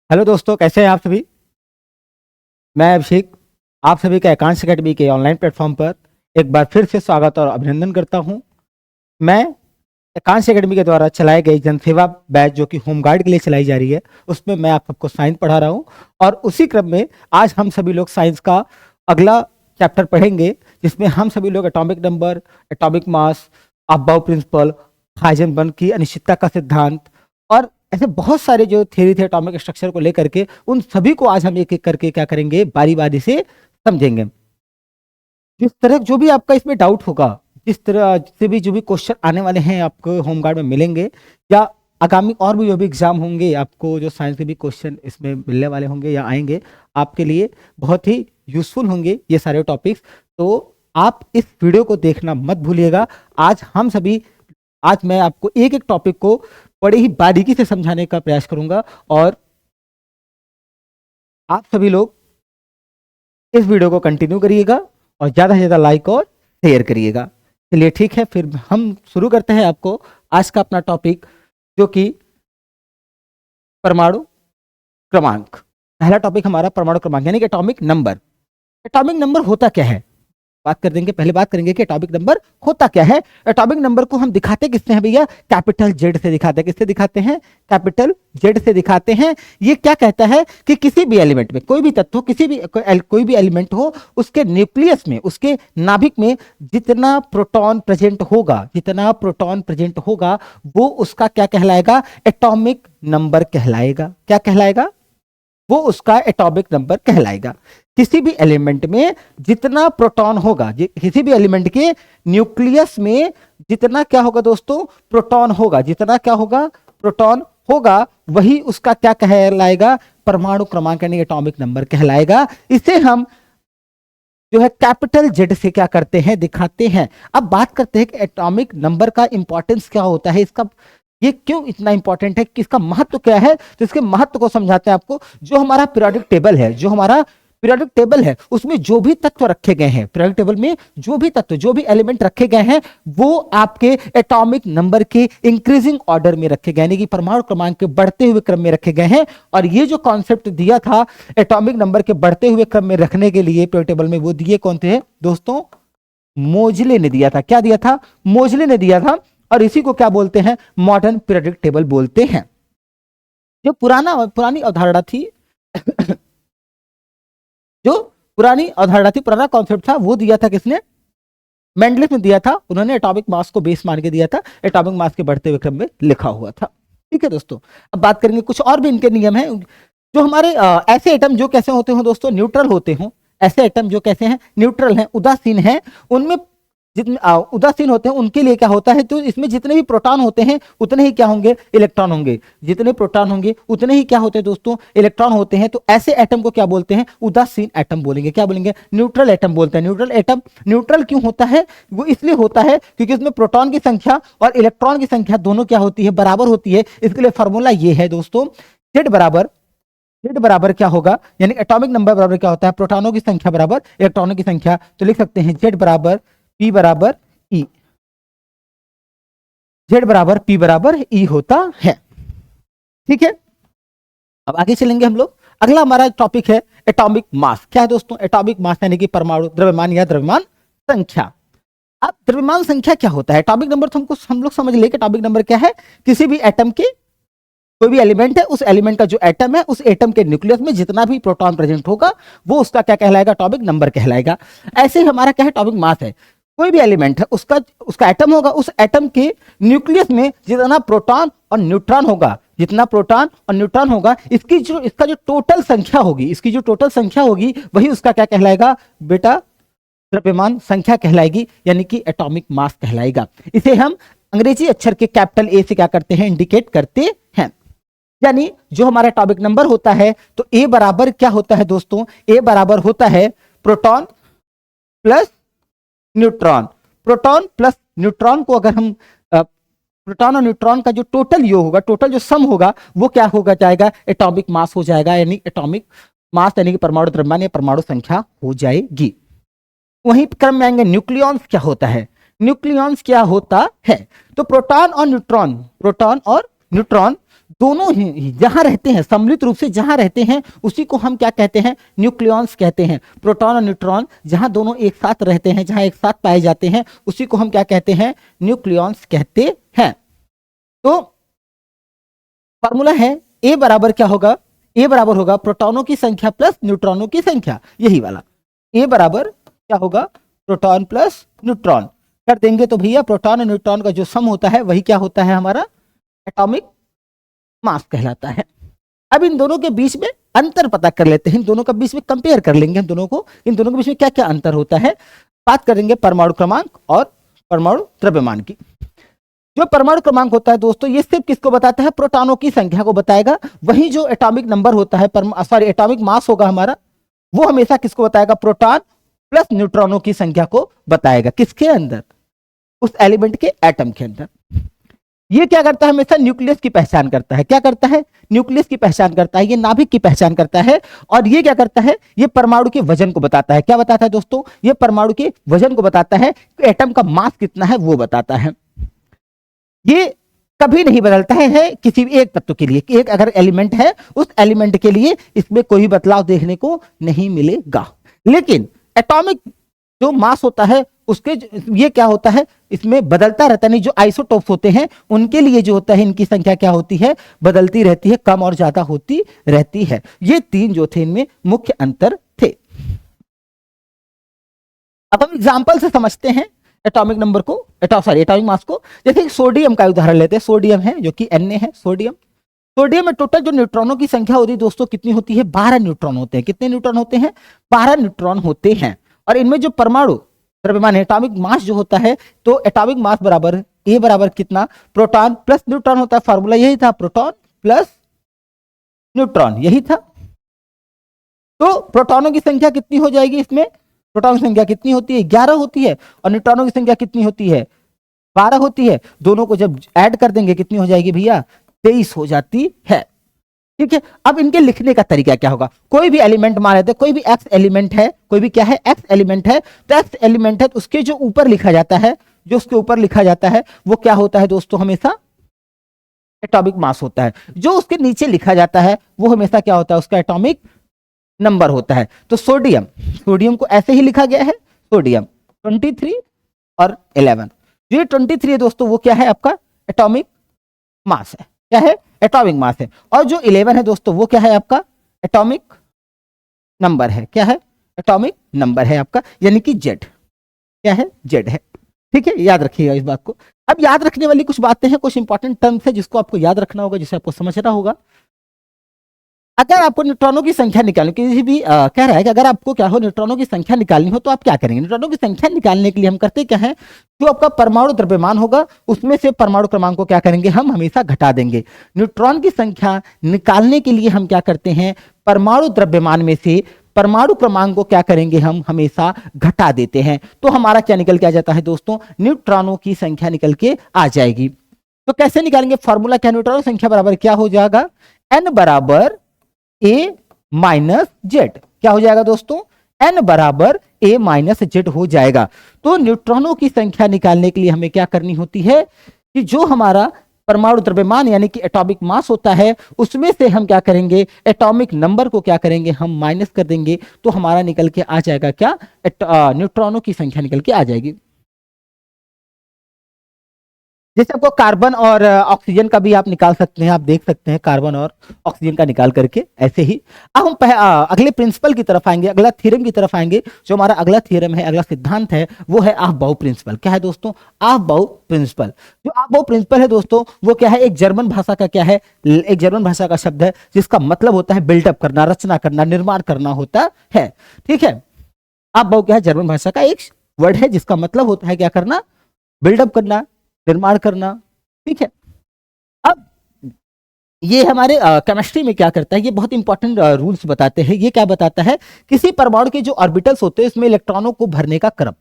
Hello दोस्तों, कैसे हैं आप सभी। मैं अभिषेक आप सभी का एकांश अकेडमी के ऑनलाइन प्लेटफॉर्म पर एक बार फिर से स्वागत और अभिनंदन करता हूं। मैं एकांश अकेडमी के द्वारा चलाए गए जनसेवा बैच जो कि होमगार्ड के लिए चलाई जा रही है, उसमें मैं आप सबको साइंस पढ़ा रहा हूं। और उसी क्रम में आज हम सभी लोग साइंस का अगला चैप्टर पढ़ेंगे, जिसमें हम सभी लोग atomic number, atomic mass, Aufbau principle, Heisenberg की अनिश्चितता का सिद्धांत और ऐसे बहुत सारे जो थ्योरी थे एटॉमिक स्ट्रक्चर को लेकर के, उन सभी को आज हम एक एक करके क्या करेंगे, बारी बारी से समझेंगे। जिस तरह जो भी आपका इसमें डाउट होगा, जिस तरह से भी जो भी क्वेश्चन आने वाले हैं आपको होमगार्ड में मिलेंगे, या आगामी और भी जो भी एग्जाम होंगे, आपको जो साइंस के भी क्वेश्चन इसमें मिलने वाले होंगे या आएंगे, आपके लिए बहुत ही यूजफुल होंगे ये सारे टॉपिक्स। तो आप इस वीडियो को देखना मत भूलिएगा। आज मैं आपको एक एक टॉपिक को बड़े ही बारीकी से समझाने का प्रयास करूंगा और आप सभी लोग इस वीडियो को कंटिन्यू करिएगा और ज़्यादा से ज़्यादा लाइक और शेयर करिएगा। चलिए ठीक है, फिर हम शुरू करते हैं आपको आज का अपना टॉपिक, जो कि परमाणु क्रमांक। पहला टॉपिक हमारा परमाणु क्रमांक यानी कि एटॉमिक नंबर। एटॉमिक नंबर होता क्या है, पहले बात करेंगे कि एटॉमिक नंबर होता क्या है। एटॉमिक नंबर को हम दिखाते किससे हैं भैया, कैपिटल जेड से दिखाते हैं। किससे दिखाते हैं, कैपिटल जेड से दिखाते हैं। ये क्या कहता है कि किसी भी एलिमेंट में, कोई भी तत्व, कोई भी एलिमेंट हो, उसके न्यूक्लियस में, उसके नाभिक में जितना प्रोटॉन प्रेजेंट होगा वो उसका क्या कहलाएगा, एटॉमिक नंबर कहलाएगा। क्या कहलाएगा, वो उसका एटॉमिक नंबर कहलाएगा। किसी भी एलिमेंट में जितना प्रोटॉन होगा, किसी भी एलिमेंट के न्यूक्लियस में जितना क्या होगा दोस्तों, प्रोटॉन होगा, जितना क्या होगा, प्रोटॉन होगा, वही उसका क्या कहलाएगा, परमाणु क्रमांक यानी एटॉमिक नंबर कहलाएगा। इसे हम जो है कैपिटल जेड से क्या करते हैं, दिखाते हैं। अब बात करते हैं कि एटॉमिक नंबर का इंपॉर्टेंस क्या होता है, इसका ये क्यों इतना इंपॉर्टेंट है, किसका महत्व क्या है। तो इसके महत्व को समझाते हैं आपको। जो हमारा पीरियोडिक टेबल है, उसमें जो भी तत्व रखे गए हैं, पीरियोडिक टेबल में जो भी तत्व, जो भी एलिमेंट रखे गए हैं, वो आपके एटॉमिक नंबर के इंक्रीजिंग ऑर्डर में रखे गए, यानी कि परमाणु क्रमांक के बढ़ते हुए क्रम में रखे गए हैं। और ये जो कॉन्सेप्ट दिया था एटॉमिक नंबर के बढ़ते हुए क्रम में रखने के लिए पीरियोडिक टेबल में, वो दिए कौन थे दोस्तों, मोजले ने दिया था। क्या दिया था, मोजले ने दिया था। और इसी को क्या बोलते हैं, मॉडर्न पीरियोडिक टेबल बोलते हैं। जो पुरानी अवधारणा थी पुराना कॉन्सेप्ट था, वो दिया था किसने, मेंडलिफ ने दिया था। उन्होंने एटॉमिक मास को बेस मान के दिया था, एटॉमिक मास के बढ़ते हुए क्रम में लिखा हुआ था। ठीक है दोस्तों, अब बात करेंगे कुछ और भी इनके नियम हैं। जो हमारे ऐसे एटम जो कैसे होते हो दोस्तों, न्यूट्रल होते हो। ऐसे एटम जो कैसे हैं, न्यूट्रल हैं, उदासीन हैं। उनमें जितने उदासीन होते हैं उनके लिए क्या होता है, तो इसमें जितने भी प्रोटॉन होते हैं उतने ही क्या होंगे, इलेक्ट्रॉन होंगे। जितने प्रोटॉन होंगे उतने ही क्या होते हैं दोस्तों, इलेक्ट्रॉन होते हैं। तो ऐसे एटम को क्या बोलते हैं, उदासीन एटम बोलेंगे। क्या बोलेंगे, न्यूट्रल एटम बोलते हैं। न्यूट्रल एटम न्यूट्रल क्यों होता है, वो इसलिए होता है क्योंकि उसमें प्रोटॉन की संख्या और इलेक्ट्रॉन की संख्या दोनों क्या होती है, बराबर होती है। इसके लिए फॉर्मूला ये है दोस्तों, जेड बराबर क्या होगा, यानी एटॉमिक नंबर बराबर क्या होता है, प्रोटॉनों की संख्या बराबर इलेक्ट्रॉनों की संख्या। तो लिख सकते हैं जेड बराबर पी बराबर ई, जेड बराबर पी बराबर ई होता है। ठीक है, अब आगे चलेंगे हम लोग। अगला हमारा टॉपिक है एटॉमिक मास। क्या है दोस्तों, एटॉमिक मास यानी कि परमाणु द्रव्यमान या द्रव्यमान संख्या। अब द्रव्यमान संख्या क्या होता है, एटॉमिक नंबर तो हम लोग समझ ले कि एटॉमिक नंबर क्या है, किसी भी एटम के, कोई भी एलिमेंट है, उस एलिमेंट का जो एटम है, उस एटम के न्यूक्लियस में जितना भी प्रोटॉन प्रेजेंट होगा वो उसका क्या कहलाएगा, एटॉमिक नंबर कहलाएगा। ऐसे ही हमारा क्या है, एटॉमिक मास है। कोई भी एलिमेंट है, उसका एटम होगा, उस एटम के न्यूक्लियस में जितना प्रोटॉन और न्यूट्रॉन होगा, इसका जो टोटल संख्या होगी, वही उसका क्या कहलाएगा बेटा, द्रव्यमान संख्या कहलाएगी, यानी कि एटॉमिक मास कहलाएगा। इसे हम अंग्रेजी अक्षर के कैपिटल ए से क्या करते हैं, इंडिकेट करते हैं। यानी जो हमारा एटॉमिक नंबर होता है, तो ए बराबर क्या होता है दोस्तों, ए बराबर होता है proton plus neutron. Proton plus neutron को अगर हम प्रोटॉन और न्यूट्रॉन का जो टोटल योग होगा, टोटल जो सम होगा, वो क्या होगा जाएगा, एटॉमिक मास हो जाएगा। यानी एटॉमिक मास यानी कि परमाणु द्रव्यमान या परमाणु संख्या हो जाएगी। वहीं क्रम में आएंगे न्यूक्लियॉन्स। क्या होता है, न्यूक्लियॉन्स क्या होता है, तो प्रोटॉन और न्यूट्रॉन दोनों ही जहां रहते हैं, सम्मिलित रूप से जहां रहते हैं, उसी को हम क्या कहते हैं, न्यूक्लियॉन्स कहते हैं। प्रोटॉन और न्यूट्रॉन जहां दोनों एक साथ रहते हैं, जहां एक साथ पाए जाते हैं, उसी को हम क्या कहते हैं, न्यूक्लियॉन्स कहते हैं। तो फॉर्मूला है ए बराबर क्या होगा, ए बराबर होगा प्रोटॉनों की संख्या प्लस न्यूट्रॉनों की संख्या, यही वाला। ए बराबर क्या होगा, प्रोटॉन प्लस न्यूट्रॉन कर देंगे तो भैया प्रोटॉन और न्यूट्रॉन का जो सम होता है वही क्या होता है, हमारा एटॉमिक मास कहलाता है। अब इन दोनों के बीच में अंतर पता कर लेते हैं, इन दोनों के बीच में कंपेयर कर लेंगे हम दोनों को, इन दोनों के बीच में क्या क्या अंतर होता है। बात करेंगे परमाणु क्रमांक और परमाणु द्रव्यमान की। जो परमाणु क्रमांक होता है दोस्तों, ये सिर्फ किसको बताता है, प्रोटॉनों की संख्या को बताएगा। वही जो एटॉमिक नंबर होता है, सॉरी एटॉमिक मास होगा हमारा, वो हमेशा किसको बताएगा, प्रोटॉन प्लस न्यूट्रॉनों की संख्या को बताएगा। किसके अंदर, उस एलिमेंट के एटम के अंदर। ये क्या करता है, हमेशा न्यूक्लियस की पहचान करता है। क्या करता है, न्यूक्लियस की पहचान करता है, ये नाभिक की पहचान करता है। और ये क्या करता है, ये परमाणु के वजन को बताता है। क्या बताता है दोस्तों, ये परमाणु के वजन को बताता है, एटम का मास कितना है वो बताता है। ये कभी नहीं बदलता है किसी भी एक तत्व के लिए। एक अगर एलिमेंट है, उस एलिमेंट के लिए इसमें कोई बदलाव देखने को नहीं मिलेगा। लेकिन एटॉमिक जो मास होता है उसके ये क्या होता है, इसमें बदलता रहता नहीं। जो आइसोटोप्स होते हैं उनके लिए जो होता है, इनकी संख्या क्या होती है, बदलती रहती है, कम और ज्यादा होती रहती है। ये तीन जो थे इनमें मुख्य अंतर थे। अब हम एग्जांपल से समझते हैं एटॉमिक नंबर को, एटॉमिक मास को। जैसे सोडियम का उदाहरण लेते हैं। सोडियम है जो कि Na है, सोडियम। सोडियम में टोटल जो न्यूट्रॉनों की संख्या होती है दोस्तों कितनी होती है, 12 न्यूट्रॉन होते हैं। कितने न्यूट्रॉन होते हैं, 12 न्यूट्रॉन होते हैं। और इनमें जो परमाणु द्रव्यमान एटॉमिक मास जो होता है, तो एटॉमिक मास बराबर ए बराबर कितना, प्रोटॉन प्लस न्यूट्रॉन होता है। फॉर्मूला यही था, प्रोटॉन प्लस न्यूट्रॉन यही था। तो प्रोटॉनों की संख्या कितनी हो जाएगी, इसमें प्रोटॉन की संख्या कितनी होती है, 11 होती है। और न्यूट्रॉनों की संख्या कितनी होती है, 12 होती है। दोनों को जब ऐड कर देंगे कितनी हो जाएगी भैया, 23 हो जाती है। ठीक है। अब इनके लिखने का तरीका क्या होगा, कोई भी एलिमेंट मान लेते हैं, कोई भी एक्स एलिमेंट है, कोई भी क्या है, एक्स एलिमेंट है। तो एक्स एलिमेंट है तो उसके जो ऊपर लिखा जाता है, जो उसके ऊपर लिखा जाता है वो क्या होता है दोस्तों, हमेशा एटॉमिक मास होता है। जो उसके नीचे लिखा जाता है वो हमेशा क्या होता है, उसका एटॉमिक नंबर होता है। तो सोडियम, सोडियम को ऐसे ही लिखा गया है, सोडियम 23 और 11। जो 23 है दोस्तों वो क्या है, आपका एटॉमिक मास है। क्या है, एटॉमिक मास है। और जो 11 है दोस्तों वो क्या है, आपका एटॉमिक नंबर है। क्या है, एटॉमिक नंबर है आपका, यानी कि जेड। क्या है, जेड है। ठीक है, याद रखिएगा इस बात को। अब याद रखने वाली कुछ बातें हैं, कुछ इंपॉर्टेंट टर्म्स है जिसको आपको याद रखना होगा, जिसे आपको समझना होगा। अगर आपको न्यूट्रॉनों की संख्या निकालनी, किसी भी कह रहा है कि अगर आपको क्या हो, न्यूट्रॉनों की संख्या निकालनी हो तो आप क्या करेंगे। न्यूट्रॉनों की संख्या निकालने के लिए हम करते क्या है, जो आपका परमाणु द्रव्यमान होगा उसमें से परमाणु क्रमांक को क्या करेंगे, हम हमेशा घटा देंगे। न्यूट्रॉन की संख्या निकालने के लिए हम क्या करते हैं, परमाणु द्रव्यमान में से परमाणु क्रमांक को क्या करेंगे, हम हमेशा घटा देते हैं। तो हमारा क्या निकल के आ जाता है दोस्तों, न्यूट्रॉनों की संख्या निकल के आ जाएगी। तो कैसे निकालेंगे, फॉर्मूला क्या, न्यूट्रॉनों की संख्या बराबर क्या हो जाएगा, n बराबर ए माइनस जेड। क्या हो जाएगा दोस्तों, n बराबर ए माइनस जेड हो जाएगा। तो न्यूट्रॉनों की संख्या निकालने के लिए हमें क्या करनी होती है, कि जो हमारा परमाणु द्रव्यमान यानी कि एटॉमिक मास होता है उसमें से हम क्या करेंगे, एटॉमिक नंबर को क्या करेंगे, हम माइनस कर देंगे। तो हमारा निकल के आ जाएगा क्या, न्यूट्रॉनों की संख्या निकल के आ जाएगी। जैसे आपको कार्बन और ऑक्सीजन का भी आप निकाल सकते हैं, आप देख सकते हैं कार्बन और ऑक्सीजन का निकाल करके ऐसे ही। अब हम अगले प्रिंसिपल की तरफ आएंगे, अगला थ्योरम की तरफ आएंगे। जो हमारा अगला थ्योरम है, अगला सिद्धांत है, वो है आफबाउ प्रिंसिपल। क्या है दोस्तों, आफबाउ प्रिंसिपल। जो आफबाउ प्रिंसिपल है दोस्तों वो क्या है, एक जर्मन भाषा का क्या है, एक जर्मन भाषा का शब्द है जिसका मतलब होता है बिल्डअप करना, रचना करना, निर्माण करना होता है। ठीक है, आफबाउ क्या है, जर्मन भाषा का एक वर्ड है जिसका मतलब होता है क्या करना, बिल्डअप करना, निर्माण करना। ठीक है। अब ये हमारे केमिस्ट्री में क्या करता है, ये बहुत इंपॉर्टेंट रूल्स बताते हैं। ये क्या बताता है, किसी परमाणु के जो ऑर्बिटल्स होते हैं उसमें इलेक्ट्रॉनों को भरने का क्रम,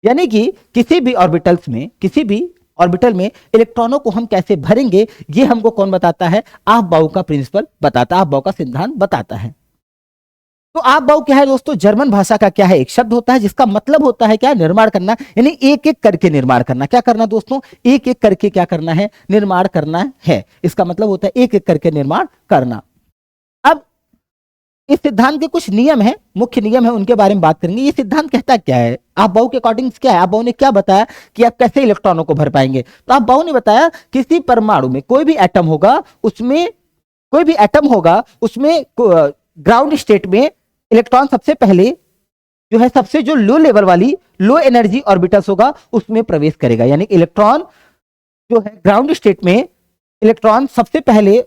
यानी कि किसी भी ऑर्बिटल्स में, किसी भी ऑर्बिटल में इलेक्ट्रॉनों को हम कैसे भरेंगे, ये हमको कौन बताता है, आफबाउ का प्रिंसिपल बताता है, आफबाउ का सिद्धांत बताता है। तो आबबाउ क्या है दोस्तों, जर्मन भाषा का क्या है, एक शब्द होता है जिसका मतलब होता है क्या, निर्माण करना, यानी एक एक करके निर्माण करना। क्या करना दोस्तों, एक एक करके क्या करना है, निर्माण करना है। इसका मतलब होता है एक एक करके निर्माण करना। अब इस सिद्धांत के कुछ नियम है, मुख्य नियम है, उनके बारे में बात करेंगे। ये सिद्धांत कहता क्या है, आबबाउ के अकॉर्डिंग क्या है, आबबाउ ने क्या बताया कि आप कैसे इलेक्ट्रॉनों को भर पाएंगे। तो आबबाउ ने बताया किसी परमाणु में कोई भी एटम होगा, उसमें कोई भी एटम होगा उसमें ग्राउंड स्टेट में इलेक्ट्रॉन सबसे पहले जो है, सबसे जो लो लेवल वाली लो एनर्जी ऑर्बिटल्स होगा उसमें प्रवेश करेगा। यानी इलेक्ट्रॉन जो है ग्राउंड स्टेट में, इलेक्ट्रॉन सबसे पहले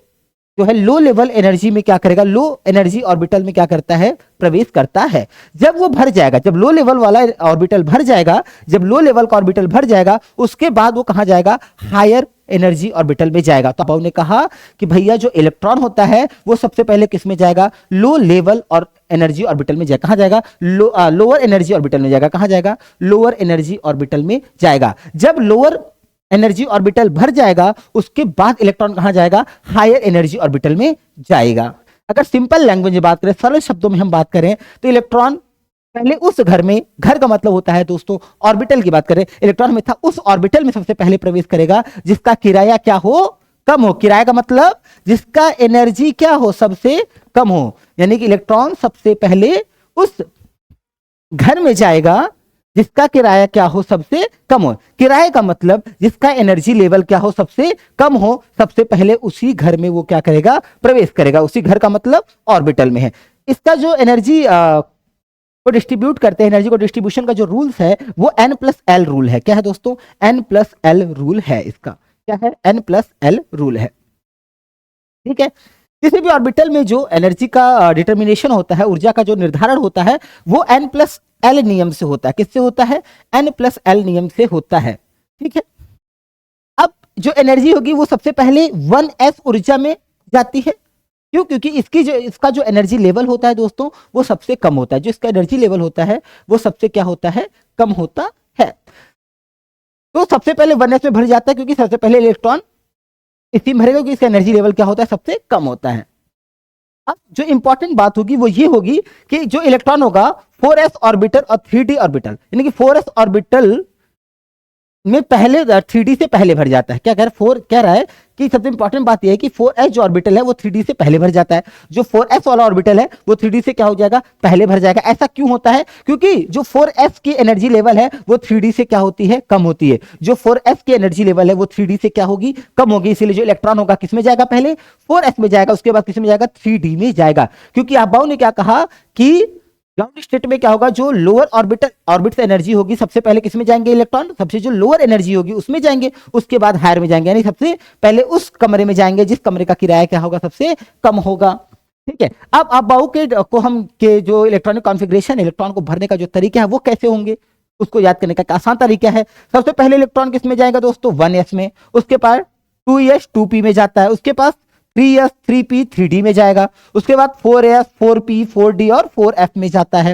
जो है लो लेवल एनर्जी में क्या करेगा, लो एनर्जी ऑर्बिटल में क्या करता है, प्रवेश करता है। जब वो भर जाएगा, जब लो लेवल वाला ऑर्बिटल भर जाएगा, जब लो लेवल का ऑर्बिटल भर जाएगा, उसके बाद वो कहां जाएगा, हायर एनर्जी ऑर्बिटल में जाएगा। तो आबबाउ ने कहा कि भैया जो इलेक्ट्रॉन होता है वो सबसे पहले किस में जाएगा, लो लेवल और एनर्जी ऑर्बिटल में जाएगा। कहां जाएगा, लोअर एनर्जी ऑर्बिटल में जाएगा। कहां जाएगा, लोअर एनर्जी ऑर्बिटल में जाएगा। जब लोअर एनर्जी ऑर्बिटल भर जाएगा, उसके बाद इलेक्ट्रॉन कहां जाएगा, हायर एनर्जी ऑर्बिटल में जाएगा। अगर सिंपल लैंग्वेज में बात करें, सरल शब्दों में हम बात करें, तो इलेक्ट्रॉन पहले उस घर में, घर का मतलब होता है दोस्तों ऑर्बिटल की बात करें, इलेक्ट्रॉन में था उस ऑर्बिटल में सबसे पहले प्रवेश करेगा जिसका किराया क्या हो, कम हो। किराया का मतलब जिसका एनर्जी क्या हो, सबसे कम हो। यानी कि इलेक्ट्रॉन सबसे पहले उस घर में जाएगा जिसका किराया क्या हो, सबसे कम हो। किराए का मतलब जिसका एनर्जी लेवल क्या हो, सबसे कम हो, सबसे पहले उसी घर में वो क्या करेगा, प्रवेश करेगा। उसी घर का मतलब ऑर्बिटल में है। इसका जो एनर्जी को डिस्ट्रीब्यूट करते हैं, एनर्जी को डिस्ट्रीब्यूशन का जो रूल्स है वो N+L रूल है। क्या है दोस्तों, N+L रूल है। इसका क्या है, N+L रूल है। ठीक है, किसी भी ऑर्बिटल में जो एनर्जी का डिटर्मिनेशन होता है, ऊर्जा का जो निर्धारण होता है, वो N+L नियम से होता है। किससे होता है, N+L नियम से होता है। ठीक है, अब जो एनर्जी होगी वो सबसे पहले 1s ऊर्जा में जाती है। क्यों, क्योंकि इसका जो एनर्जी लेवल होता है दोस्तों वो सबसे कम होता है। जो इसका एनर्जी लेवल होता है वो सबसे क्या होता है, कम होता है। तो सबसे पहले 1s में भर जाता है, क्योंकि सबसे पहले इलेक्ट्रॉन इसी में भरेगा, क्योंकि इसका एनर्जी लेवल क्या होता है, सबसे कम होता है। अब जो इंपॉर्टेंट बात होगी वो ये होगी कि जो इलेक्ट्रॉन होगा 4s ऑर्बिटल और 3d ऑर्बिटल, यानी कि 4s ऑर्बिटल में पहले 3d से पहले भर जाता है। क्या कह रहा है कि सबसे इंपॉर्टेंट बात यह है कि 4s जो ऑर्बिटल है वो 3d से पहले भर जाता है। जो 4s वाला ऑर्बिटल है वो 3d से क्या हो जाएगा, पहले भर जाएगा। ऐसा क्यों होता है, क्योंकि जो 4s की एनर्जी लेवल है वो 3d से क्या होती है, कम होती है। जो 4s की एनर्जी लेवल है वो 3d से क्या होगी, कम होगी। इसीलिए जो इलेक्ट्रॉन होगा किस में जाएगा, पहले 4s में जाएगा, उसके बाद किस में जाएगा, 3d में जाएगा। क्योंकि आबबाउ ने क्या कहा कि ग्राउंड स्टेट में क्या होगा, जो लोअर ऑर्बिट से एनर्जी होगी सबसे पहले किस में जाएंगे इलेक्ट्रॉन, सबसे जो लोअर एनर्जी होगी उसमें जाएंगे, उसके बाद हायर में जाएंगे। यानी सबसे पहले उस कमरे में जाएंगे जिस कमरे का किराया क्या होगा, सबसे कम होगा। ठीक है, अब आबबाउ के जो इलेक्ट्रॉनिक कॉन्फ़िगरेशन, इलेक्ट्रॉन को भरने का जो तरीका है वो कैसे होंगे, उसको याद करने का एक आसान तरीका है। सबसे पहले इलेक्ट्रॉन किस में जाएगा दोस्तों, 1s में, उसके बाद 2s 2p में जाता है, उसके पास 3s 3p 3d में जाएगा, उसके बाद 4s 4p 4d और 4f में जाता है,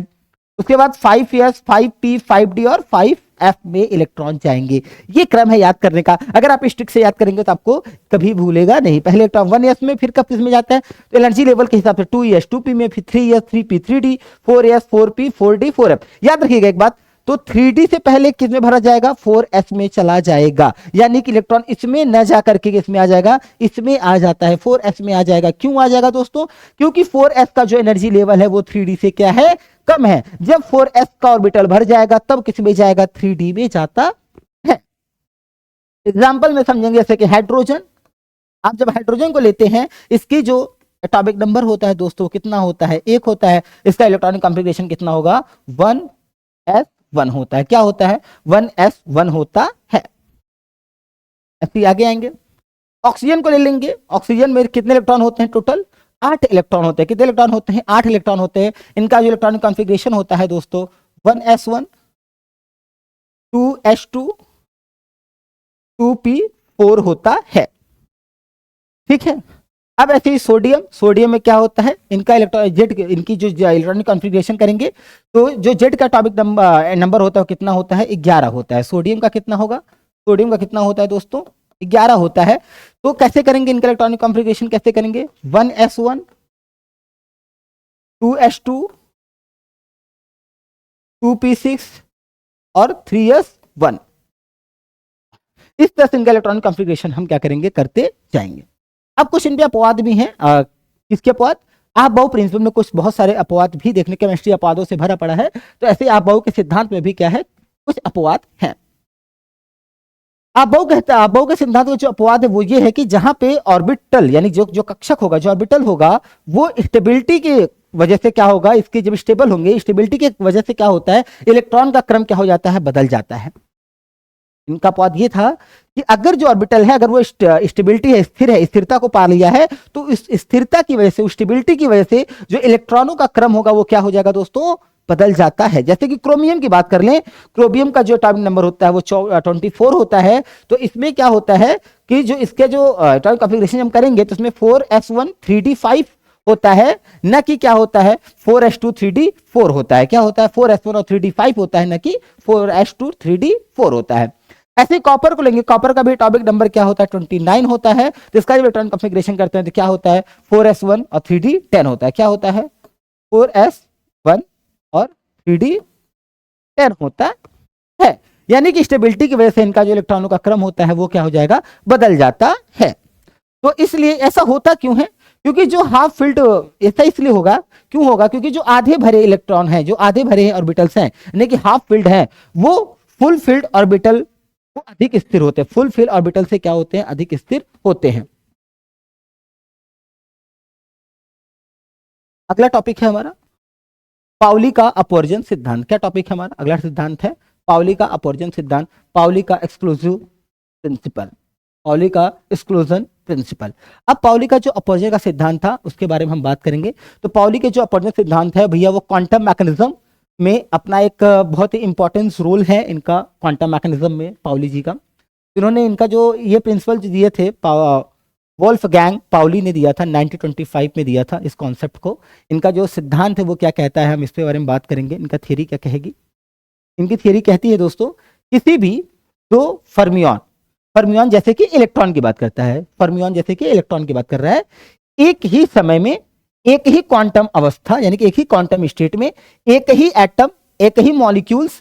उसके बाद 5s 5p 5d और 5f में इलेक्ट्रॉन जाएंगे। ये क्रम है याद करने का। अगर आप स्ट्रिक से याद करेंगे तो आपको कभी भूलेगा नहीं। पहले इलेक्ट्रॉन 1s में, फिर कब किस में जाता है, तो एनर्जी लेवल के हिसाब से 2s 2p में, फिर 3s 3p 3d 4s 4p 4d 4f। याद रखिएगा एक बात, तो 3d से पहले किस में भरा जाएगा, 4s में चला जाएगा। यानी कि इलेक्ट्रॉन इसमें न जाकर के इसमें आ जाएगा, इसमें आ जाता है, 4s में आ जाएगा। क्यों आ जाएगा दोस्तों, क्योंकि 4s का जो एनर्जी लेवल है वो 3d से क्या है, कम है। जब 4s का ऑर्बिटल भर जाएगा तब किस में जाएगा, 3d में जाता है। एग्जाम्पल में समझेंगे, जैसे कि हाइड्रोजन। आप जब हाइड्रोजन को लेते हैं, इसकी जो एटॉमिक नंबर होता है दोस्तों कितना होता है, 1 होता है। इसका इलेक्ट्रॉनिक कॉन्फ़िगरेशन कितना होगा, 1s1 होता है। क्या होता है, 1s1 होता है। ऐसे आगे आएंगे, ऑक्सीजन को ले लेंगे। ऑक्सीजन में कितने इलेक्ट्रॉन होते हैं, टोटल 8 इलेक्ट्रॉन होते हैं। कितने इलेक्ट्रॉन होते हैं, 8 इलेक्ट्रॉन होते हैं। इनका जो इलेक्ट्रॉनिक कॉन्फ़िगरेशन होता है दोस्तों 1s1 2s2 2p4 होता है। ठीक है, अब ऐसे ही सोडियम में क्या होता है, इनका इनकी जो इलेक्ट्रॉनिक कॉन्फ़िगरेशन करेंगे तो जो जेड का एटॉमिक नंबर होता है कितना होता है, 11 होता है। सोडियम का कितना होगा, सोडियम का कितना होता है दोस्तों, 11 होता है। तो कैसे करेंगे इनका इलेक्ट्रॉनिक कॉन्फ़िगरेशन, कैसे करेंगे, 1s1 2s2 2p6 और 3s1। इस तरह से इनका इलेक्ट्रॉनिक कॉन्फ़िगरेशन हम क्या करेंगे, करते जाएंगे। अब क्वेश्चन पे अपवाद भी हैं। किसके अपवाद? आप बहु प्रिंसिपल में कुछ बहुत सारे अपवाद भी देखने, केमिस्ट्री अपवादों से भरा पड़ा है, तो ऐसे आप बहु के सिद्धांत में भी क्या है, कुछ अपवाद हैं। आप बहु के सिद्धांत में जो अपवाद है वो ये है कि जहां पे ऑर्बिटल यानी जो कक्षक होगा, जो ऑर्बिटल होगा, वो स्टेबिलिटी की वजह से क्या होगा, इसके जब स्टेबल होंगे, स्टेबिलिटी की वजह से क्या होता है, इलेक्ट्रॉन का क्रम क्या हो जाता है, बदल जाता है। इनका अपवाद ये था कि अगर जो ऑर्बिटल है, अगर वो स्टेबिलिटी है, स्थिर है, स्थिरता को पा लिया है, तो इस स्थिरता की वजह से, स्टेबिलिटी की वजह से जो इलेक्ट्रॉनों का क्रम होगा वो क्या हो जाएगा दोस्तों, बदल जाता है। जैसे कि क्रोमियम की बात कर लें, क्रोमियम का जो एटॉमिक नंबर होता है वो 24 होता है। तो इसमें क्या होता है कि जो इसके जो एटॉमिक कॉन्फ़िगरेशन हम करेंगे तो इसमें 4s1 3d5 होता है, न कि क्या होता है 4s2 3d4 होता है। क्या होता है, 4s1 और 3d5 होता है, न कि 4s2 3d4 होता है। ऐसे कॉपर को लेंगे, कॉपर का भी एटॉमिक नंबर क्या होता है, 29 होता है। तो इसका जब इलेक्ट्रॉनिक कॉन्फ़िगरेशन करते हैं तो क्या होता है, 4s1 और 3d10 होता है। क्या होता है, 4s1 और 3d10 होता है। यानी कि स्टेबिलिटी की वजह से इनका जो इलेक्ट्रॉनों का क्रम होता है वो क्या हो जाएगा, बदल जाता है। तो इसलिए ऐसा होता क्यों है, क्योंकि जो हाफ फिल्ड, ऐसा इसलिए होगा, क्यों होगा, क्योंकि जो आधे भरे इलेक्ट्रॉन हैं, जो आधे भरे ऑर्बिटल्स हैं, यानी कि हाफ फिल्ड है, वो फुल फिल्ड ऑर्बिटल वो अधिक स्थिर होते हैं। फुल फिल्ड ऑर्बिटल से क्या होते हैं, अधिक स्थिर होते हैं। अगला टॉपिक है हमारा पाउली का अपवर्जन सिद्धांत। क्या टॉपिक है हमारा, अगला सिद्धांत है पाउली का अपवर्जन सिद्धांत, पाउली का एक्सक्लूसिव प्रिंसिपल, पाउली का एक्सक्लूजन प्रिंसिपल। अब पाउली का जो अपवर्जन का सिद्धांत था उसके बारे में हम बात करेंगे। तो पाउली के जो अपवर्जन सिद्धांत है भैया, वो क्वांटम मैकेनिज्म में अपना एक बहुत ही इंपॉर्टेंस रोल है इनका, क्वांटम मैकेनिज्म में पाउली जी का। इन्होंने इनका जो ये प्रिंसिपल दिए थे, वोल्फगैंग पाउली ने दिया था, 1925 में दिया था इस कॉन्सेप्ट को। इनका जो सिद्धांत है वो क्या कहता है, हम इसके बारे में बात करेंगे। इनका थियरी क्या कहेगी, इनकी थियरी कहती है दोस्तों, किसी भी दो फर्मियन, फर्मियन जैसे कि इलेक्ट्रॉन की बात करता है, फर्मियन जैसे कि इलेक्ट्रॉन की बात कर रहा है, एक ही समय में एक ही क्वांटम अवस्था यानी कि एक ही क्वांटम स्टेट में एक ही एटम, एक ही मॉलिक्यूल्स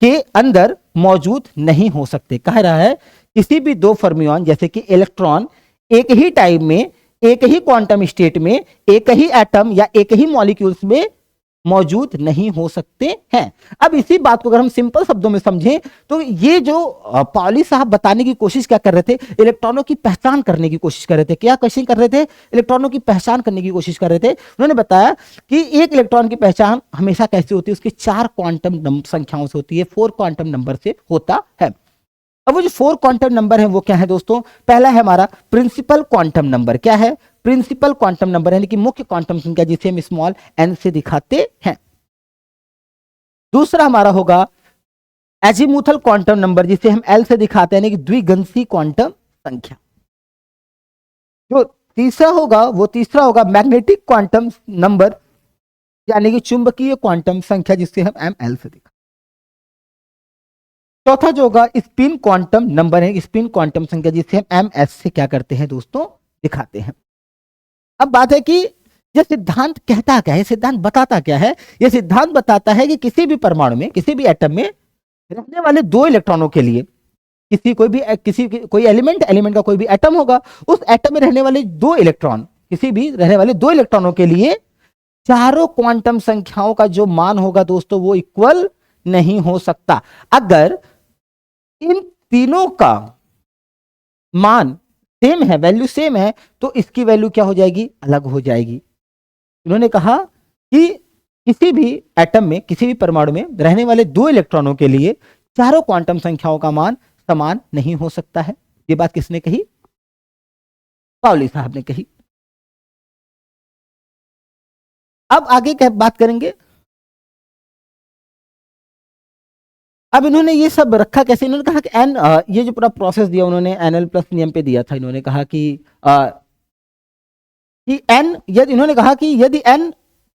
के अंदर मौजूद नहीं हो सकते। कह रहा है किसी भी दो फर्मियन जैसे कि इलेक्ट्रॉन एक ही टाइम में, एक ही क्वांटम स्टेट में, एक ही एटम या एक ही मॉलिक्यूल्स में मौजूद नहीं हो सकते हैं। अब इसी बात को अगर हम सिंपल शब्दों में समझें तो ये जो पाउली साहब बताने की कोशिश क्या कर रहे थे, इलेक्ट्रॉनों की पहचान करने की कोशिश कर रहे थे। क्या क्वेश्चन कर रहे थे, इलेक्ट्रॉनों की पहचान करने की कोशिश कर रहे थे। उन्होंने बताया कि एक इलेक्ट्रॉन की पहचान हमेशा कैसे होती है, उसकी 4 क्वांटम संख्याओं से होती है, 4 क्वांटम नंबर से होता है। अब वो जो 4 क्वांटम नंबर है वो क्या है दोस्तों, पहला है हमारा प्रिंसिपल क्वांटम नंबर। क्या है, प्रिंसिपल क्वांटम नंबर यानी कि मुख्य क्वांटम संख्या, जिसे हम स्मॉल n से दिखाते हैं। दूसरा हमारा होगा एजीमुथल क्वांटम नंबर, जिसे हम L से दिखाते हैं, यानी कि द्विगंशी क्वांटम संख्या। जो तीसरा होगा मैग्नेटिक क्वांटम नंबर, यानी कि चुंबकीय क्वांटम संख्या, जिसे हम ML से दिखाते हैं। चौथा जो होगा स्पिन क्वांटम नंबर है, स्पिन क्वांटम संख्या, जिसे हम MS से क्या करते हैं दोस्तों, दिखाते हैं। अब बात है कि यह सिद्धांत कहता क्या है, सिद्धांत बताता क्या है। यह सिद्धांत बताता है कि किसी भी परमाणु में, किसी भी एटम में रहने वाले 2 इलेक्ट्रॉनों के लिए, कोई एलिमेंट का कोई भी एटम होगा, उस एटम में रहने वाले 2 इलेक्ट्रॉन, किसी भी रहने वाले 2 इलेक्ट्रॉनों के लिए चारों क्वांटम संख्याओं का जो मान होगा दोस्तों वो इक्वल नहीं हो सकता। अगर इन तीनों का मान सेम है, वैल्यू सेम है, तो इसकी वैल्यू क्या हो जाएगी, अलग हो जाएगी। उन्होंने कहा कि किसी भी एटम में, किसी भी परमाणु में रहने वाले 2 इलेक्ट्रॉनों के लिए चारों क्वांटम संख्याओं का मान समान नहीं हो सकता है। ये बात किसने कही, पाउली साहब ने कही। अब आगे क्या बात करेंगे। अब इन्होंने ये सब रखा कैसे, इन्होंने कहा कि ये जो पूरा प्रोसेस दिया उन्होंने NL+ नियम पे दिया था। इन्होंने कहा कि इन्होंने कहा कि यदि N,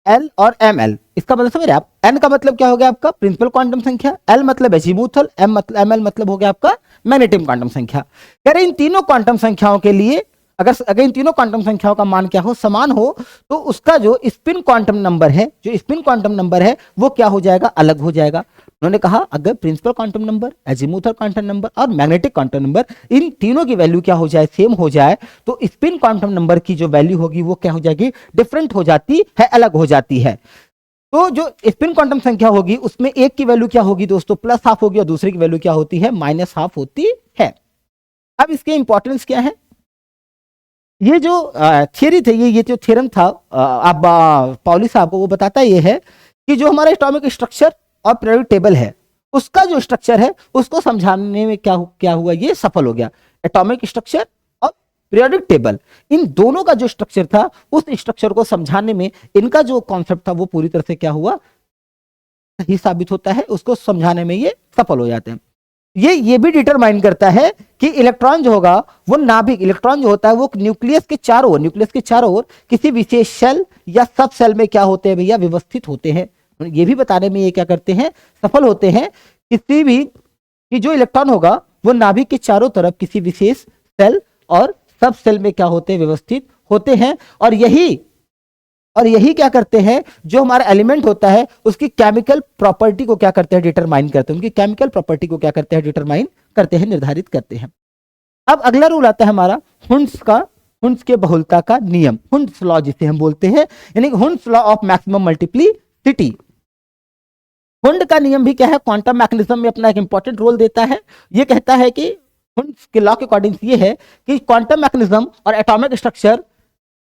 L और ML, इसका मतलब समझ रहे आप, N का मतलब क्या हो गया आपका प्रिंसिपल क्वांटम संख्या, L मतलब एजीमुथल, ML मतलब हो गया आपका मैग्नेटिक क्वांटम संख्या। कह रहे इन तीनों क्वांटम संख्याओं के लिए अगर इन तीनों क्वांटम संख्याओं का मान क्या हो, समान हो, तो उसका जो स्पिन क्वांटम नंबर है, जो स्पिन क्वांटम नंबर है वो क्या हो जाएगा, अलग हो जाएगा। उन्होंने कहा अगर principal quantum number, azimuthal quantum number और मैग्नेटिक क्वांटम नंबर, इन तीनों की वैल्यू क्या हो जाए, सेम हो जाए, तो स्पिन क्वांटम नंबर की जो वैल्यू होगी वो क्या हो जाएगी, डिफरेंट हो जाती है, अलग हो जाती है। तो जो स्पिन क्वांटम संख्या होगी उसमें एक की वैल्यू क्या होगी दोस्तों, प्लस हाफ होगी, और दूसरे की वैल्यू क्या होती है, माइनस हाफ होती है। अब इसके इंपॉर्टेंस क्या है, ये जो थियरी थे, ये जो थ्योरम था आप पाउली साहब को, वो बताता ये है कि जो हमारा एटॉमिक स्ट्रक्चर और पीरियोडिक टेबल है, उसका जो स्ट्रक्चर है उसको समझाने में क्या हुआ, ये सफल हो गया। एटॉमिक स्ट्रक्चर और पीरियोडिक टेबल, इन दोनों का जो स्ट्रक्चर था, उस स्ट्रक्चर को समझाने में इनका जो कॉन्सेप्ट था वो पूरी तरह से क्या हुआ, सही साबित होता है, उसको समझाने में ये सफल हो जाते हैं। ये भी डिटरमाइन करता है कि इलेक्ट्रॉन जो होगा वो नाभिक, इलेक्ट्रॉन जो होता है वो न्यूक्लियस के चारों ओर किसी विशेष सेल या सब सेल में क्या होते हैं भैया, व्यवस्थित होते हैं। ये भी बताने में ये क्या करते हैं, सफल होते हैं, किसी भी कि जो इलेक्ट्रॉन होगा वो नाभिक के चारों तरफ किसी विशेष सेल और सब सेल में क्या होते हैं, व्यवस्थित होते हैं। और यही क्या करते हैं, जो हमारा एलिमेंट होता है उसकी केमिकल प्रॉपर्टी को क्या करते हैं, डिटरमाइन करते हैं, उनकी केमिकल प्रॉपर्टी को क्या करते हैं, डिटरमाइन करते हैं, निर्धारित करते हैं। अब अगला रूल आता है हमारा हुंड्स के बहुलता का नियम, हुंड्स लॉ जिसे हम बोलते हैं, यानी Hund's law of maximum multiplicity. Hund का नियम भी क्या है, क्वांटम मैकेनिज्म में अपना एक इंपॉर्टेंट रोल देता है। ये कहता है कि हुंड्स के लॉ के अकॉर्डिंग ये है कि क्वांटम मैकेनिज्म और एटॉमिक स्ट्रक्चर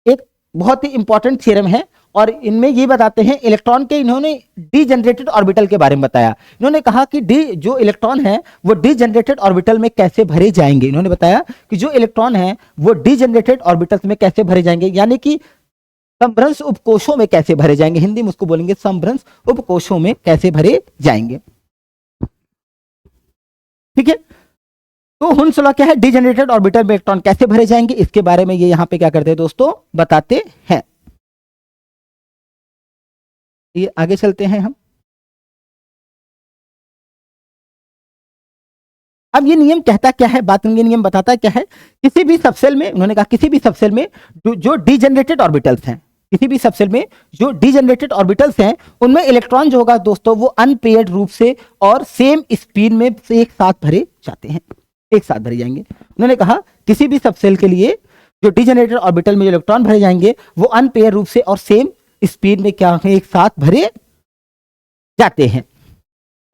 एक बहुत ही इंपॉर्टेंट थ्योरम है, और इनमें ये बताते हैं इलेक्ट्रॉन के, इन्होंने डीजनरेटेड ऑर्बिटल के बारे में बताया। इन्होंने कहा कि जो इलेक्ट्रॉन है वो डीजनरेटेड ऑर्बिटल में कैसे भरे जाएंगे। इन्होंने बताया कि जो इलेक्ट्रॉन है वो डीजनरेटेड ऑर्बिटल्स में कैसे भरे जाएंगे, यानी कि समभ्रंश उपकोशों में कैसे भरे जाएंगे, हिंदी में उसको बोलेंगे समभ्रंश उपकोशों में कैसे भरे जाएंगे। ठीक है, तो हुंड्स लॉ क्या है, डीजनरेटेड ऑर्बिटल में इलेक्ट्रॉन कैसे भरे जाएंगे, इसके बारे में ये यहां पे क्या करते हैं दोस्तों, बताते हैं। ये आगे चलते हैं हम। अब ये नियम कहता क्या है, बात ये नियम बताता क्या है, किसी भी सबसेल में, उन्होंने कहा किसी भी सबसेल में जो डीजनरेटेड ऑर्बिटल्स हैं, किसी भी सबसेल में जो डीजनरेटेड ऑर्बिटल्स हैं, उनमें इलेक्ट्रॉन जो होगा दोस्तों वो अनपेयर्ड रूप से और सेम स्पीड में एक साथ भरे जाते हैं, एक साथ भरे जाएंगे। उन्होंने कहा किसी भी सबसेल के लिए जो डीजनरेटेड ऑर्बिटल में जो इलेक्ट्रॉन भरे जाएंगे वो अनपेयर रूप से और सेम स्पीड में क्या है, एक साथ भरे जाते हैं।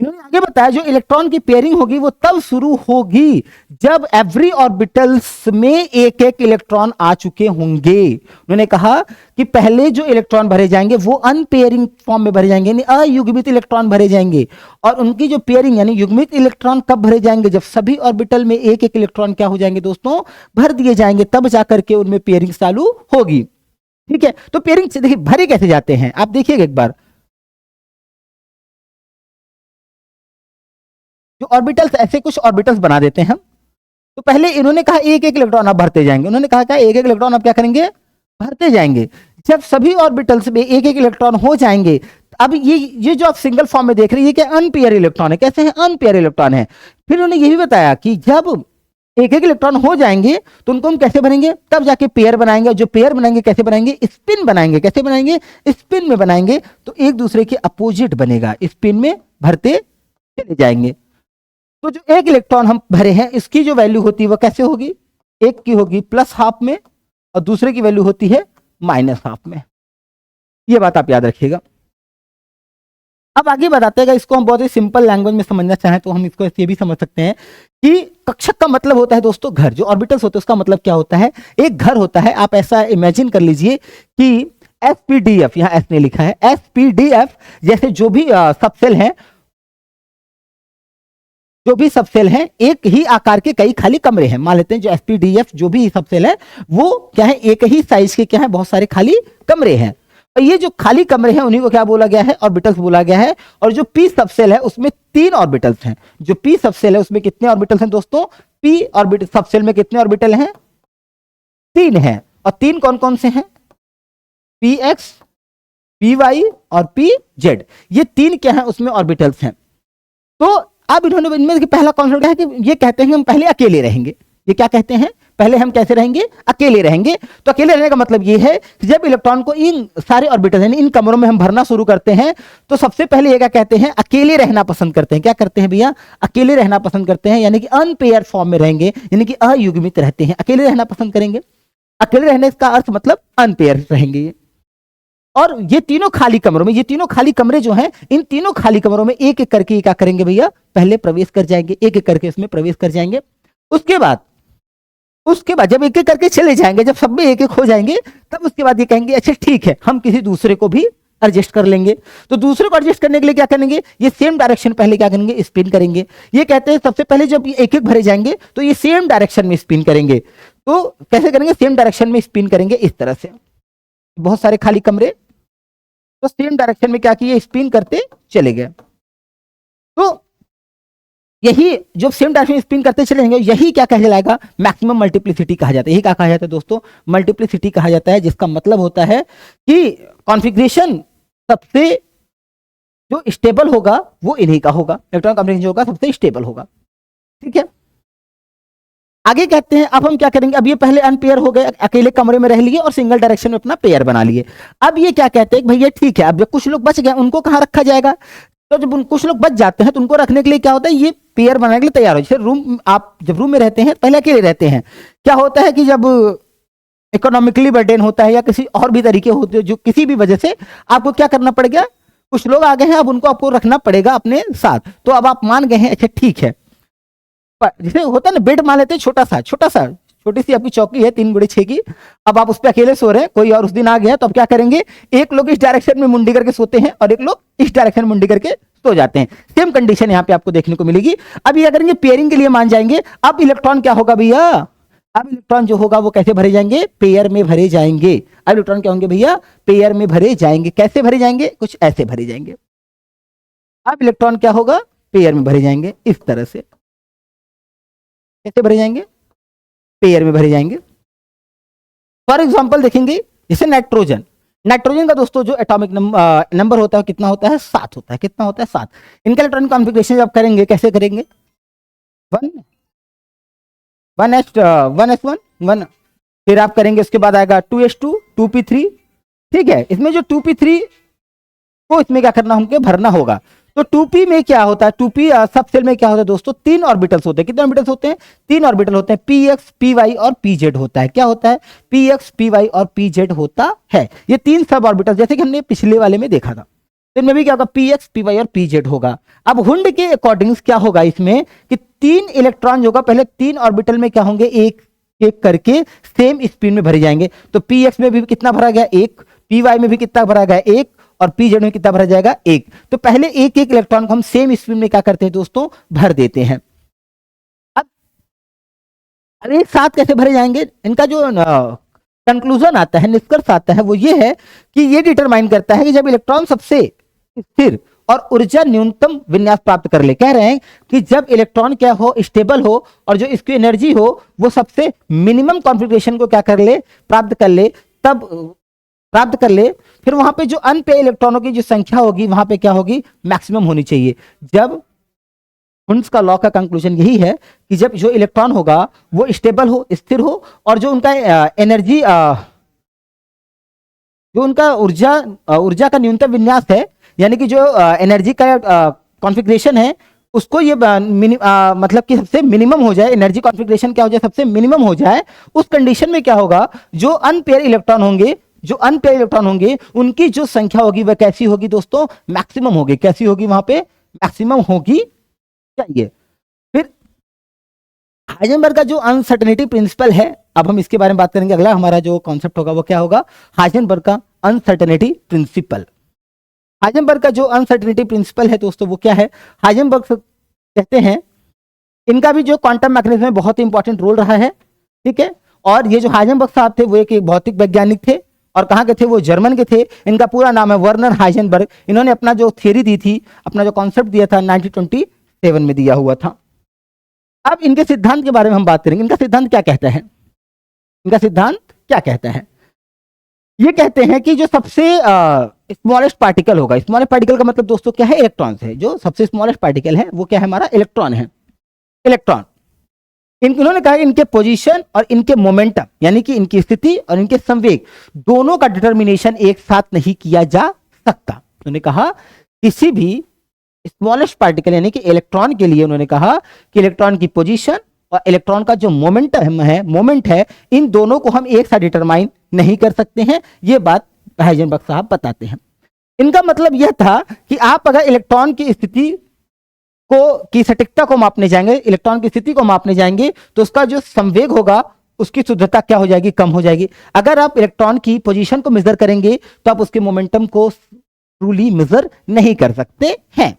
इन्होंने आगे बताया जो इलेक्ट्रॉन की पेयरिंग होगी वो तब शुरू होगी जब एवरी ऑर्बिटल्स में एक एक इलेक्ट्रॉन आ चुके होंगे। उन्होंने कहा कि पहले जो इलेक्ट्रॉन भरे जाएंगे वो अनपेयरिंग फॉर्म में भरे जाएंगे, यानी अयुग्मित इलेक्ट्रॉन भरे जाएंगे, और उनकी जो पेयरिंग यानी युग्मित इलेक्ट्रॉन कब भरे जाएंगे, जब सभी ऑर्बिटल में एक एक इलेक्ट्रॉन क्या हो जाएंगे दोस्तों, भर दिए जाएंगे, तब जाकर के उनमें पेयरिंग चालू होगी। ठीक है, तो पेयरिंग देखिए भरे कैसे जाते हैं, आप देखिएगा एक बार, जो ऑर्बिटल्स ऐसे कुछ ऑर्बिटल्स बना देते हैं हम, तो पहले इन्होंने कहा एक एक इलेक्ट्रॉन आप भरते जाएंगे, उन्होंने कहा क्या, एक एक इलेक्ट्रॉन आप क्या करेंगे, भरते जाएंगे। जब सभी ऑर्बिटल्स में एक एक इलेक्ट्रॉन हो जाएंगे, अब ये जो आप सिंगल फॉर्म में देख रहे हैं ये क्या अनपेयर इलेक्ट्रॉन है, कैसे है, अनपेयर इलेक्ट्रॉन है। फिर उन्होंने ये भी बताया कि जब एक एक इलेक्ट्रॉन हो जाएंगे तो उनको हम कैसे भरेंगे, तब जाके पेयर बनाएंगे, जो पेयर बनाएंगे कैसे बनाएंगे, स्पिन बनाएंगे, कैसे बनाएंगे, स्पिन में बनाएंगे, तो एक दूसरे के अपोजिट बनेगा, स्पिन में भरते चले जाएंगे। तो जो एक इलेक्ट्रॉन हम भरे हैं इसकी जो वैल्यू होती है वो कैसे होगी, एक की होगी प्लस हाफ में और दूसरे की वैल्यू होती है माइनस हाफ में। ये बात आप याद रखिएगा। अब आगे बताते हैं, इसको हम बहुत ही सिंपल लैंग्वेज में समझना चाहें तो हम इसको ये भी समझ सकते हैं कि कक्षक का मतलब होता है दोस्तों घर, जो ऑर्बिटल्स होते हैं उसका मतलब क्या होता है, एक घर होता है। आप ऐसा इमेजिन कर लीजिए कि एसपीडीएफ, यहां एस ने लिखा है, एसपीडीएफ जैसे जो भी सबसेल हैं, जो भी सबसेल हैं एक ही आकार के कई खाली कमरे हैं, मान लेते हैं जो एसपीडीएफ जो भी सबसेल है वो क्या है, एक ही साइज के क्या है, बहुत सारे खाली कमरे हैं, और ये जो खाली कमरे हैं उन्हीं को क्या बोला गया है, ऑर्बिटल्स बोला गया है। और जो पी सबसेल है उसमें 3 ऑर्बिटल्स हैं, जो पी सबसेल है उसमें कितने ऑर्बिटल्स हैं दोस्तों, पी ऑर्बिटल सबसेल में कितने ऑर्बिटल हैं, 3 हैं, और 3 कौन कौन से हैं, पी एक्स, पी वाई और पी जेड, ये 3 क्या है उसमें ऑर्बिटल्स हैं। तो अब इन्होंने इनमें पहला कॉन्सेप्ट है कि ये कहते हैं कि हम पहले अकेले रहेंगे, ये क्या कहते हैं, पहले हम कैसे रहेंगे, अकेले रहेंगे। तो अकेले रहने का मतलब ये है कि जब इलेक्ट्रॉन को इन सारे ऑर्बिटल यानी इन कमरों में हम भरना शुरू करते हैं तो सबसे पहले ये क्या कहते हैं, अकेले रहना पसंद करते हैं। क्या करते हैं भैया, अकेले रहना पसंद करते हैं, यानी कि अनपेयर फॉर्म में रहेंगे, यानी कि अयुग्मित रहते हैं, अकेले रहना पसंद करेंगे। अकेले रहने का अर्थ मतलब अनपेयर रहेंगे। और ये तीनों खाली कमरों में, ये तीनों खाली कमरे जो हैं, इन तीनों खाली कमरों में एक एक करके क्या करेंगे भैया, पहले प्रवेश कर जाएंगे, एक एक करके इसमें प्रवेश कर जाएंगे। उसके बाद जब एक एक करके चले जाएंगे, जब सब में एक एक हो जाएंगे, तब उसके बाद ये कहेंगे अच्छा ठीक है, हम किसी दूसरे को भी एडजस्ट कर लेंगे। तो दूसरे को एडजस्ट करने के लिए क्या करेंगे, ये सेम डायरेक्शन पहले क्या करेंगे, स्पिन करेंगे। ये कहते हैं सबसे पहले जब ये एक एक भरे जाएंगे तो ये सेम डायरेक्शन में स्पिन करेंगे। तो कैसे करेंगे, सेम डायरेक्शन में स्पिन करेंगे इस तरह से। बहुत सारे खाली कमरे, तो सेम डायरेक्शन में क्या किए, स्पिन करते चले गए। तो यही जो सेम डायरेक्शन स्पिन करते चले जाएंगे, यही क्या कहलाएगा, मैक्सिमम मल्टीप्लिसिटी कहा जाता है। यही क्या कहा जाता है दोस्तों, मल्टीप्लिसिटी कहा जाता है, जिसका मतलब होता है कि कॉन्फ़िगरेशन सबसे जो स्टेबल होगा वो इन्हीं का होगा, इलेक्ट्रॉन कॉन्फ़िगरेशन जो होगा सबसे स्टेबल होगा। ठीक है, आगे कहते हैं अब हम क्या करेंगे, अब ये पहले अनपेयर हो गए, अकेले कमरे में रह लिए और सिंगल डायरेक्शन में अपना पेयर बना लिए। अब ये क्या कहते हैं, भैया ठीक है, अब जब कुछ लोग बच गए उनको कहाँ रखा जाएगा, तो जब कुछ लोग बच जाते हैं तो उनको रखने के लिए क्या होता है, ये पेयर बनाने के लिए तैयार हो। जैसे रूम, आप जब रूम में रहते हैं पहले अकेले रहते हैं, क्या होता है कि जब इकोनॉमिकली बर्डन होता है या किसी और भी तरीके होते हैं, जो किसी भी वजह से आपको क्या करना पड़ेगा, कुछ लोग आ गए हैं, अब उनको आपको रखना पड़ेगा अपने साथ। तो अब आप मान गए हैं अच्छा ठीक है, जैसे होता है ना, बेड मान लेते हैं छोटी सी आपकी चौकी है 3x6 की, अब आप उस पर अकेले सो रहे हैं, कोई और उस दिन आ गया, तो अब क्या करेंगे, एक लोग इस डायरेक्शन में मुंडी करके सोते हैं और एक लोग इस डायरेक्शन में मुंडी करके सो जाते हैं। सेम कंडीशन यहाँ पे आपको देखने को मिलेगी। अब ये करेंगे, पेयरिंग के लिए मान जाएंगे। अब इलेक्ट्रॉन क्या होगा भैया, अब इलेक्ट्रॉन जो होगा वो कैसे भरे जाएंगे, पेयर में भरे जाएंगे। अब इलेक्ट्रॉन क्या होंगे भैया, पेयर में भरे जाएंगे। कैसे भरे जाएंगे, कुछ ऐसे भरे जाएंगे। अब इलेक्ट्रॉन क्या होगा, पेयर में भरे जाएंगे इस तरह से। कैसे भरे जाएंगे, पेयर में भरे जाएंगे। फॉर एग्जांपल देखेंगे, जैसे नाइट्रोजन का दोस्तों जो एटॉमिक नंबर होता है कितना होता है, 7 होता है। कितना होता है, 7। इनका इलेक्ट्रॉनिक कॉन्फ़िगरेशन जब करेंगे कैसे करेंगे, 1s1 फिर आप करेंगे, उसके बाद आएगा 2s2 2p3। ठीक है, इसमें जो 2p3 को इसमें क्या करना, हमको भरना होगा। तो 2p में क्या होता है, 2p सब सेल में क्या होता है दोस्तों, 3 ऑर्बिटल्स होते हैं। कितने ऑर्बिटल्स होते हैं, 3 ऑर्बिटल होते हैं, px py और pz होता है। क्या होता है, px py और pz होता है। ये 3 सब ऑर्बिटल, जैसे कि हमने पिछले वाले में देखा था, तो इनमें भी क्या होगा, px py और pz होगा। अब हुंड के अकॉर्डिंग क्या होगा इसमें कि 3 इलेक्ट्रॉन जो होगा पहले 3 ऑर्बिटल में क्या होंगे, एक एक करके सेम स्पिन में भरे जाएंगे। तो px में भी कितना भरा गया, 1, py में भी कितना भरा गया, 1, और pz में कितना भरा जाएगा, 1। तो पहले एक एक इलेक्ट्रॉन को हम सेम स्पिन में क्या करते हैं दोस्तों, भर देते हैं। अब एक साथ कैसे भरे जाएंगे, इनका जो कंक्लूजन आता है, निष्कर्ष आता है, वो ये है कि ये डिटरमाइन करता है कि जब इलेक्ट्रॉन सबसे स्थिर और ऊर्जा न्यूनतम विन्यास प्राप्त कर ले, कह रहे हैं कि जब इलेक्ट्रॉन क्या हो, स्टेबल हो, और जो इसकी एनर्जी हो वो सबसे मिनिमम कॉन्फ़िगरेशन को क्या कर ले, प्राप्त कर ले, तब प्राप्त कर ले, फिर वहां पे जो अनपेयर इलेक्ट्रॉनों की जो संख्या होगी वहां पे क्या होगी, मैक्सिमम होनी चाहिए। जब हुंड्स का लॉ का कंक्लूजन यही है कि जब जो इलेक्ट्रॉन होगा वो स्टेबल हो, स्थिर हो, और जो उनका एनर्जी जो उनका ऊर्जा का न्यूनतम विन्यास है, यानी कि जो एनर्जी का कॉन्फ़िगरेशन है, उसको ये मतलब कि सबसे मिनिमम हो जाए, एनर्जी कॉन्फ़िगरेशन क्या हो जाए, सबसे मिनिमम हो जाए। उस कंडीशन में क्या होगा, जो अनपेयर इलेक्ट्रॉन होंगे उनकी जो संख्या होगी वह कैसी होगी दोस्तों, मैक्सिमम होगी। कैसी होगी, वहां पे मैक्सिमम होगी चाहिए। फिर हाइजेनबर्ग का जो अनसर्टेनिटी प्रिंसिपल है, अब हम इसके बारे में बात करेंगे। अगला हमारा जो कॉन्सेप्ट होगा वो क्या होगा, हाइजेनबर्ग का अनसर्टेनिटी प्रिंसिपल। हाइजेनबर्ग का जो अनसर्टेनिटी प्रिंसिपल है दोस्तों वो क्या है, हाइजेनबर्ग कहते हैं, इनका भी जो क्वांटम मैकेनिज्म में बहुत ही इंपॉर्टेंट रोल रहा है। ठीक है, और ये जो हाइजेनबर्ग साहब थे वो एक भौतिक वैज्ञानिक थे, और कहाँ के थे, वो जर्मन के थे। इनका पूरा नाम है वर्नर हाइजेनबर्ग। इन्होंने अपना जो थ्योरी दी थी, अपना जो कॉन्सेप्ट दिया था 1927 में दिया हुआ था। अब इनके सिद्धांत के बारे में हम बात करेंगे। इनका सिद्धांत क्या कहता है, ये कहते हैं कि जो सबसे स्मॉलेस्ट पार्टिकल होगा, स्मॉलेस्ट पार्टिकल का मतलब दोस्तों क्या है, इलेक्ट्रॉन है। जो सबसे स्मॉलेस्ट पार्टिकल है वो क्या है, हमारा इलेक्ट्रॉन है। उन्होंने कहा इनके पोजीशन और इनके मोमेंटम यानी कि इनकी स्थिति और इनके संवेग दोनों का डिटर्मिनेशन एक साथ नहीं किया जा सकता। उन्होंने कहा किसी भी स्मॉलेस्ट पार्टिकल यानी कि इलेक्ट्रॉन के लिए उन्होंने कहा कि इलेक्ट्रॉन की पोजीशन और इलेक्ट्रॉन का जो मोमेंट है इन दोनों को हम एक साथ डिटरमाइन नहीं कर सकते हैं। यह बात हाइजेनबर्ग साहब बताते हैं। इनका मतलब यह था कि आप अगर इलेक्ट्रॉन की स्थिति की सटीकता को मापने जाएंगे, इलेक्ट्रॉन की स्थिति को मापने जाएंगे, तो उसका जो संवेग होगा उसकी शुद्धता क्या हो जाएगी, कम हो जाएगी। अगर आप इलेक्ट्रॉन की पोजीशन को मेजर करेंगे तो आप उसके मोमेंटम को ट्रूली मेजर नहीं कर सकते हैं।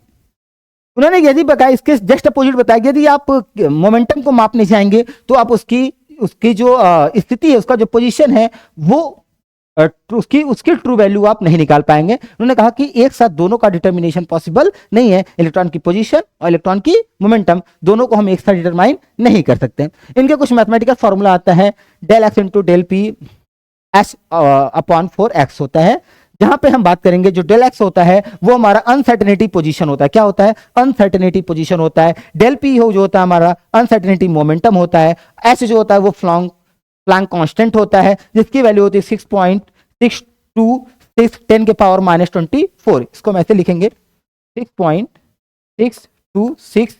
उन्होंने यदि बताया, इसके जस्ट अपोजिट बताया, यदि आप मोमेंटम को मापने जाएंगे तो आप उसकी जो स्थिति है, उसका जो पोजीशन है वो उसकी ट्रू वैल्यू आप नहीं निकाल पाएंगे। उन्होंने कहा कि एक साथ दोनों का डिटर्मिनेशन पॉसिबल नहीं है। इलेक्ट्रॉन की पोजीशन और इलेक्ट्रॉन की मोमेंटम दोनों को हम एक साथ डिटरमाइन नहीं कर सकते। इनके कुछ मैथमेटिकल फॉर्मूला आता है, del x into del p s upon 4x होता है। जहां पे हम बात करेंगे जो डेल एक्स होता है वो हमारा अनसर्टेनिटी पोजीशन होता है। क्या होता है? अनसर्टेनिटी पोजीशन होता है। डेल पी जो होता है हमारा अनसर्टेनिटी मोमेंटम होता है। एस जो होता है वो प्लैंक कांस्टेंट होता है जिसकी वैल्यू होती है 6.626 10 के पावर -24। इसको हम ऐसे लिखेंगे 6.626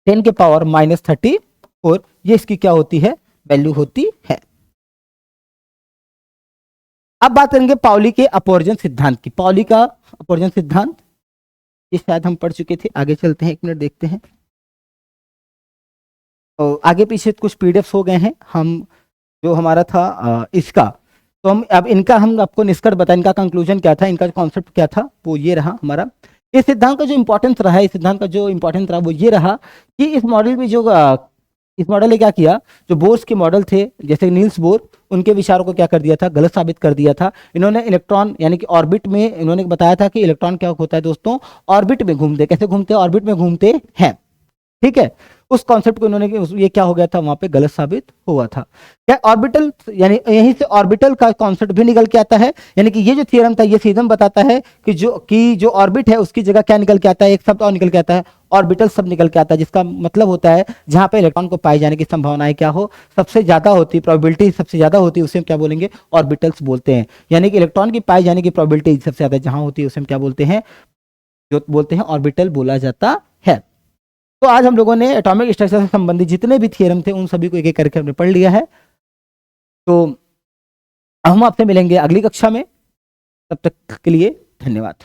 10 के पावर -34। ये इसकी क्या होती है? वैल्यू होती है। अब बात करेंगे पाउली के अपवर्जन सिद्धांत की। पाउली का अपवर्जन सिद्धांत ये शायद हम पढ़ चुके थे। आगे चलते हैं, एक मिनट देखते हैं। तो आगे पीछे कुछ पीडीएफ्स हो गए हैं। हम जो हमारा था इसका, तो हम अब इनका हम आपको निष्कर्ष बताएं, इनका कंक्लूजन क्या था, इनका कॉन्सेप्ट क्या था, वो ये रहा हमारा। इस सिद्धांत का जो इंपॉर्टेंस रहा, इस सिद्धांत का जो इंपॉर्टेंस रहा वो ये रहा कि इस मॉडल में जो इस मॉडल ने क्या किया, जो बोर्स के मॉडल थे जैसे नील्स बोर, उनके विचारों को क्या कर दिया था? गलत साबित कर दिया था। इन्होंने इलेक्ट्रॉन यानी कि ऑर्बिट में इन्होंने बताया था कि इलेक्ट्रॉन क्या होता है दोस्तों, ऑर्बिट में घूमते। कैसे घूमते? ऑर्बिट में घूमते हैं। ठीक है, उस कॉन्सेप्ट को इन्होंने ये क्या हो गया था वहां पे गलत साबित हुआ था। क्या ऑर्बिटल यानी यहीं से ऑर्बिटल का कॉन्सेप्ट भी निकल के आता है। यानी कि ये जो थ्योरम था ये सीधम बताता है कि जो ऑर्बिट है उसकी जगह क्या निकल के आता है? एक शब्द और निकल के आता है, ऑर्बिटल शब्द निकल के आता है, जिसका मतलब होता है जहां पे इलेक्ट्रॉन को पाए जाने की संभावनाएं क्या हो, सबसे ज्यादा होती, प्रोबेबिलिटी सबसे ज्यादा होती है, उसे हम क्या बोलेंगे? ऑर्बिटल्स बोलते हैं। यानी कि इलेक्ट्रॉन की पाए जाने की प्रोबेबिलिटी सबसे ज्यादा जहां होती है उसे हम क्या बोलते हैं? जो बोलते हैं ऑर्बिटल बोला जाता है। तो आज हम लोगों ने एटॉमिक स्ट्रक्चर से संबंधित जितने भी थ्योरम थे उन सभी को एक एक करके हमने पढ़ लिया है। तो हम आपसे मिलेंगे अगली कक्षा में, तब तक के लिए धन्यवाद।